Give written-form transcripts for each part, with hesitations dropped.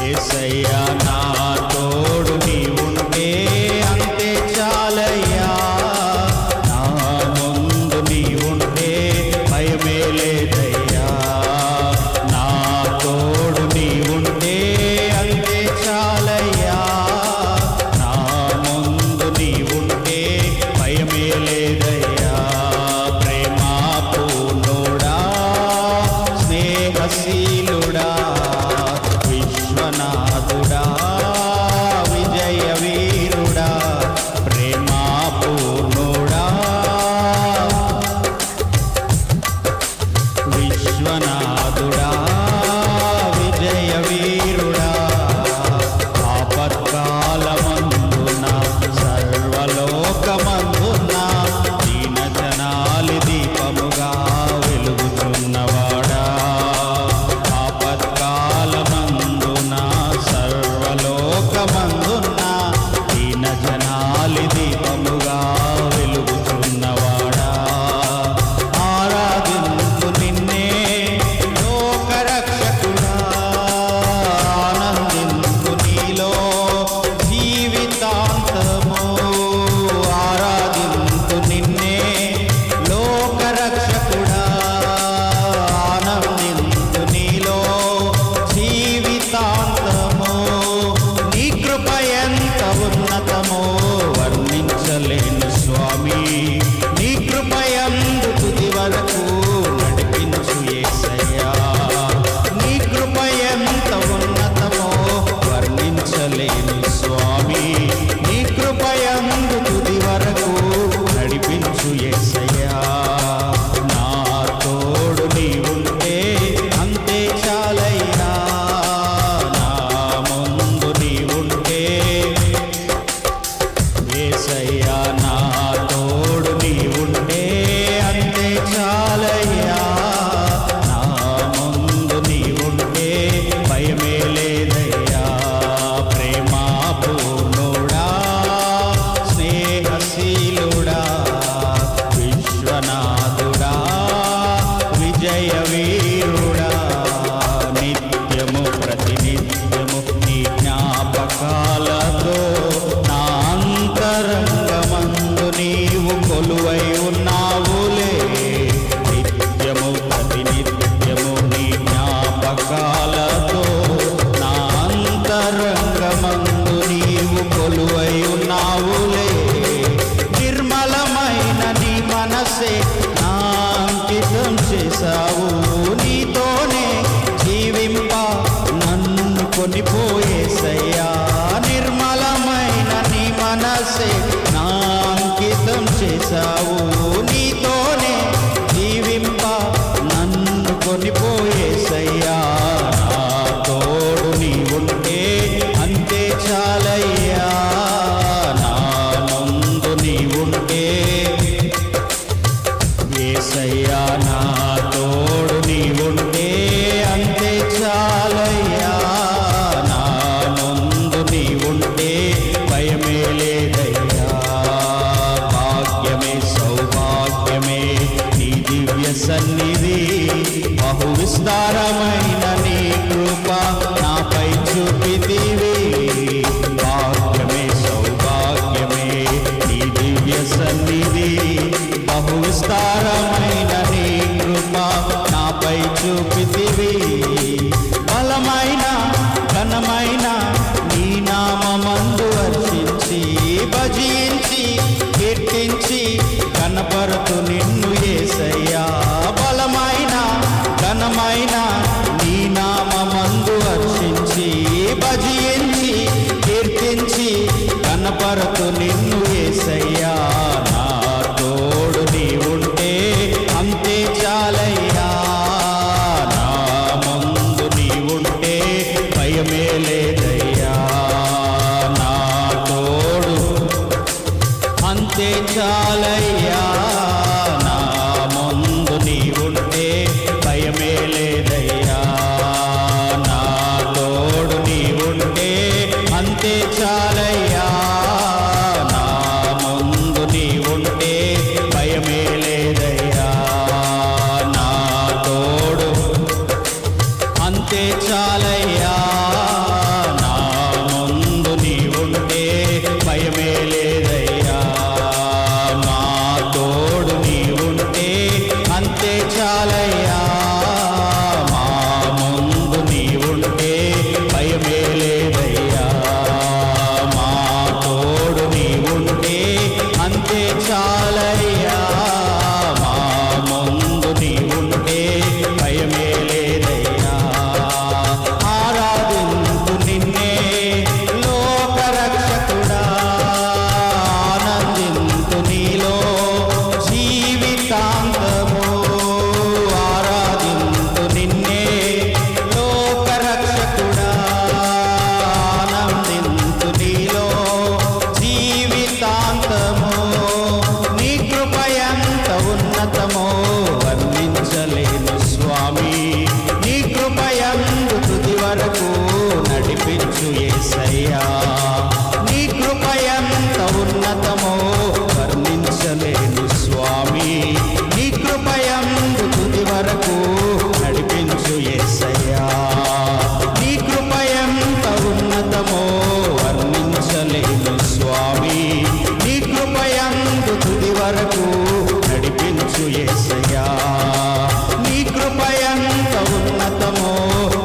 యేసయ్యా నా తోడు నీవుంటే అంతే చాలయ్యా, నా ముందు నీవుంటే భయమే లేదయ్యా, నా తోడు నీవుంటే అంతే చాలయ్యా, నా ముందు నీవుంటే భయమే లేదయ్యా. ప్రేమా పూర్ణుడా స్నేహశీలుడా విశ్వనాథుడా విజయ వీరుడా, ప్రేమా పూర్ణుడా విశ్వనాథుడా విజయ వీరుడా, ఆపత్కాలమందున సర్వలోకమందున దీన జనాలి దీపముగా వెలుగుచున్నవాడా, ఆపత్కాలమందున సర్వలోకమందున దీన జనాలి దీపముగా వెలుగుచున్నవాడా, ఆరాధించు నిన్నే లోకరక్షకుడా, ఆనందించు నీలో జీవితాంతము, ఆరాధించు నిన్నే లోకరక్షకుడా, ఆనందించు నీలో జీవితాంతము, నీ కృప ఎంత ఉన్నతమో వర్ణించలేను స్వామి, నీ కృప యందు తుది వరకు నడిపించు యేసయ్యా, నీ కృప ఎంత ఉన్నతమో వర్ణించలేను స్వామి, నీ కృప యందు తుది వరకు నడిపించు యేసయ్యా. నా తోడు నీవుంటే అంతే చాలయ్యా, నా ముందు నీవుంటే యేసయ్యా, నా తోడు నీవుంటే అంతే చాలయ్యా, నా ముందు నీవుంటే భయమే లేదయ్యా. ప్రేమా పూర్ణుడా స్నేహశీలుడా విశ్వనాథుడా విజయ వీరుడా, నిత్యము ప్రతినిత్యము నీ జ్ఞాపకాలతో నా అంతరంగమందు నీవు కొలువై ఉన్నావులే, నిత్యము ప్రతినిత్యము నీ జ్ఞాపకాలతో నా అంతరంగమందు నీవు కొలువై ఉన్నావులే, నిర్మలమైన నీ మనసే నా అంకితం చేశావు, నీతోనే జీవింప నన్ను కొనిపోయేసయ్యా, నిర్మలమైన నీ మనసే నా అంకితం చేశావు, నీతోనే జీవింప నన్ను కొనిపోయేసయ్యా, నా తోడు నీవుంటే అంతే చాలయ్యా, నా ముందు నీవుంటే యేసయ్యా, నా తోడు నీవుంటే అంతే చాలయ్యా, నా ముందు నీవుంటే భయమే లేదయ్యా. భాగ్యమే సౌభాగ్యమే నీ దివ్య సన్నిధి, బహు విస్తారమైన నీ కృప నాపై చూపితివి, భాగ్యమే సౌభాగ్యమే నీ దివ్య సన్నిధి, బహు విస్తారమైన నీ కృప నాపై చూపితివి, బలమైన ఘనమైన నీ నామమందు వర్షించి భజించి కీర్తించి కనపరుతు నిన్ను యేసయ్యా, బలమైన ఘనమైన నీ నామమందు వర్షించి భజించి కీర్తించి కనపరుతు నిన్ను యేసయ్యా, నా తోడు నీవుంటే అంతే చాలయ్యా, నా ముందు నీవుంటే భయమే లేదయ్యా, నా తోడు అంతే చాలయ్యా, నా ముందు నీవుంటే భయమే లేదయ్యా, నా తోడు నీవుంటే యేసయ్యా. నీ కృప ఎంత ఉన్నతమో వర్ణించలేను స్వామి. నీ కృప యందు తుది వరకు నడిపించు యేసయ్యా. నీ కృప ఎంత ఉన్నతమో వర్ణించలేను స్వామి. నీ కృప యందు తుది వరకు నడిపించు యేసయ్యా. నీ కృప ఎంత ఉన్నతమో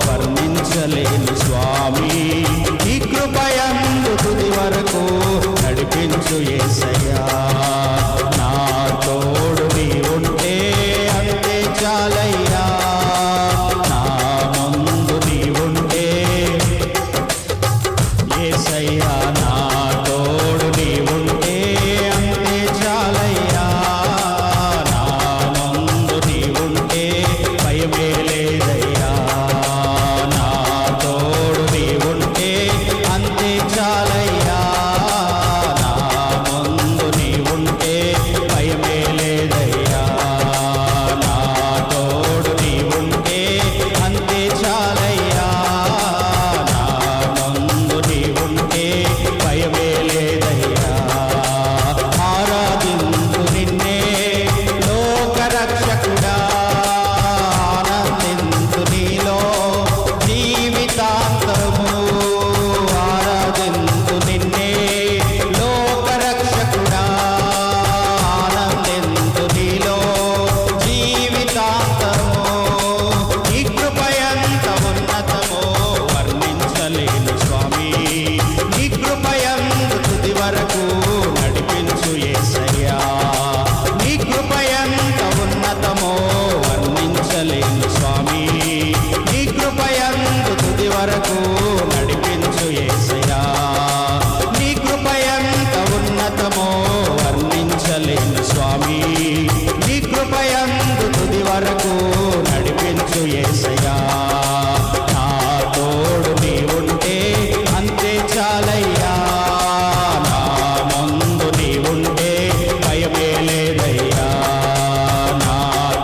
వర్ణించలేను స్వామి. నీ కృప యందు తుది వరకు నడిపించు యేసయ్యా. నా తోడు నీ ఉంటే అంతే చాలయ్యా. నా ముందు నీ ఉంటే యేసయ్యా. నా తోడు నీ ఉంటే అంతే చాలయ్యా. నా ముందు నీ ఉంటే భయమే లేదయ్యా. నా తోడు నీ ఉంటే అంతే చాలయ్యా. నా ముందు నీ ఉంటే భయమే లేదయ్యా. నా తోడు నీ ఉంటే అంతే చాలయ్యా. నా ముందు నీ ఉంటే భయమే లేదయ్యా. ఆరాధించు నిన్నే లోకరక్షకుడా. ఆనందించు నీలో జీవితాంతము. ఆరాధించు నిన్నే లోకరక్షకుడా. ఆనందించు నీలో జీవితాంతము. నీ కృప ఎంత ఉన్నతమో వర్ణించలేను స్వామి. నీ కృప యందు తుది వరకు నడిపించు యేసయ్యా. నీ కృప ఎంత ఉన్నతమో వర్ణించలేను స్వామి. నీ కృప యందు తుది వరకు నడిపించు యేసయ్యా. నీ కృప ఎంత ఉన్నతమో వర్ణించలేను స్వామి. నీ కృప యందు తుది వరకు నడిపించు యేసయ్యా. నా తోడు నీ ఉంటే అంతే చాలయ్యా. నా ముందు నీ ఉంటే భయమే లేదయ్యా. నా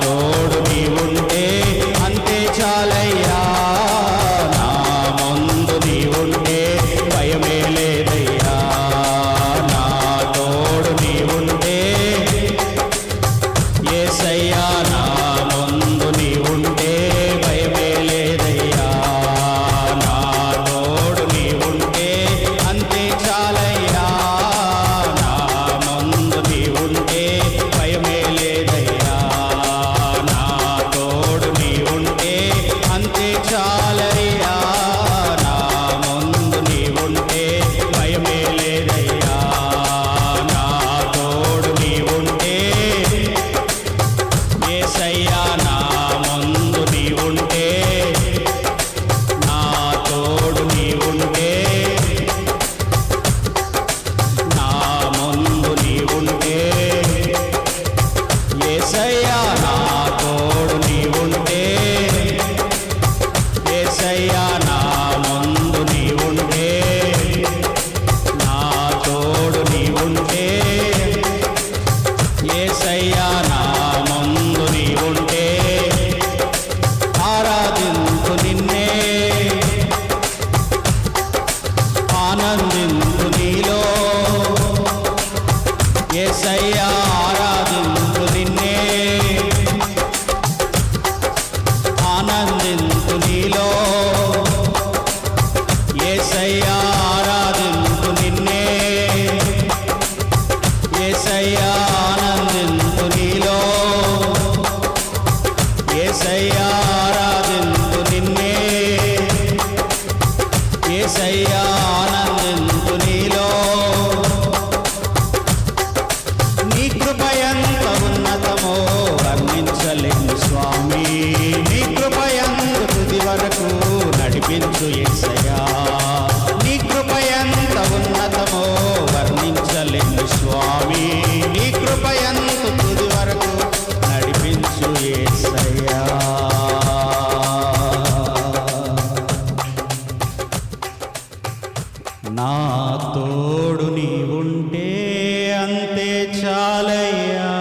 తోడు నీ ఉంటే అంతే చాలయ్యా. నా ముందు నీ ఉంటే భయమే లేదయ్యా. నా తోడు నీ ఉంటే యేసయ్యా. నా ముందు నీ ఉంటే భయమే లేదయ్యా. నా తోడు నీ ఉంటే అంతే చాలయ్యా. నా ముందు నీ ఉంటే భయమే లేదయ్యా. నా తోడు నీ ఉంటే అంతే చాలయ్యా. నా ముందు నీ ఉంటే భయమే లేదయ్యా. నా తోడు నీ ఉంటే యేసయ్యా. నా ముందు నీ ఉంటే నా తోడు నీ ఉంటే నా ముందు నీ ఉంటే యేసయ్యా. నా తోడు నీ ఉంటే యేసయ్యా. నా ముందు నీ ఉంటే నా తోడు నీ ఉంటే యేసయ్యా. నా ముందు నీ ఉంటే ఆరాధించు నిన్నే ఆనందించు నీలో యేసయ్యా. ఆరాధించు నిన్నే ఆనందించు నీలో యేసయ్యా. ఆరాధించు నిన్నే యేసయ్యా. ఆనందించు నీలో యేసయ్యా. ఆరాధించు నిన్నే యేసయ్యా. ఆనందించు నీలో. నీ కృప ఎంత ఉన్నతమో వర్ణించలేను స్వామి. నీ కృప ఎంత తుది వరకు నడిపించు యేసయ్యా. నీ కృప ఎంత ఉన్నతమో వర్ణించలేను స్వామి. నీ కృప ఎంత తుది వరకు నడిపించు యేసయ్యా. నా తోడు నీ ఉంటే అంతే చాలయ్యా.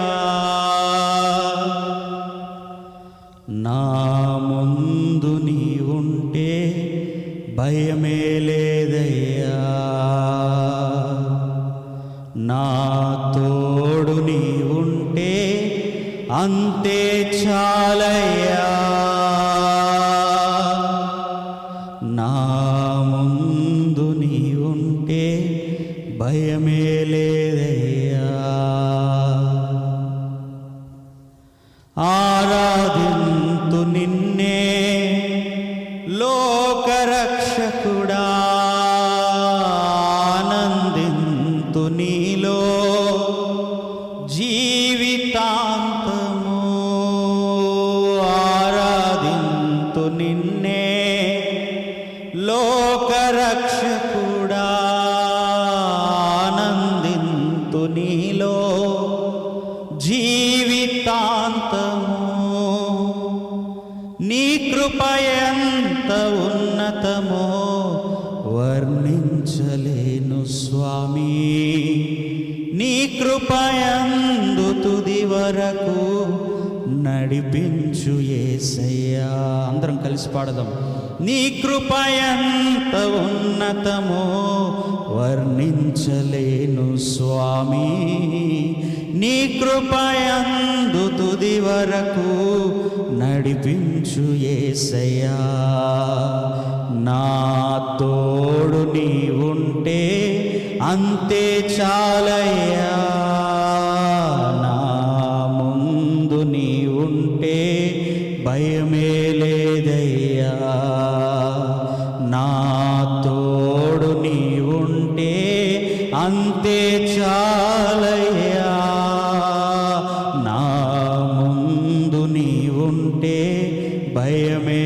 నా ముందు నీ ఉంటే భయమే లేదయ్యా, నా తోడు నీవుంటే అంతే చాలయ్యా, నా ముందు నీవుంటే భయమే లేదయ్యా. ఆరాధింతు నిన్నే లోకరక్షకుడా, ఆనందింతు నీలో జీవితాంతము. ఆరాధింతు నిన్నే లోకరక్షకుడా, ఆనందింతు నీలో జీవితాంతము. నీ కృప ఎంత ఉన్నతమో వర్ణించలేను స్వామి, నీ కృపయందు తుది వరకు నడిపించు యేసయ్యా. అందరం కలిసి పాడదాం. నీ కృపయంత ఉన్నతమో వర్ణించలేను స్వామి, నీ కృపయందు తుది వరకు నడిపించు యేసయ్యా. నా తోడు నీవుంటే అంతే చాలయ్యా, నా ముందు నీవుంటే భయమే లేదయ్యా, నా తోడు నీవుంటే అంతే చాలయ్యా, నా ముందు నీవుంటే భయమే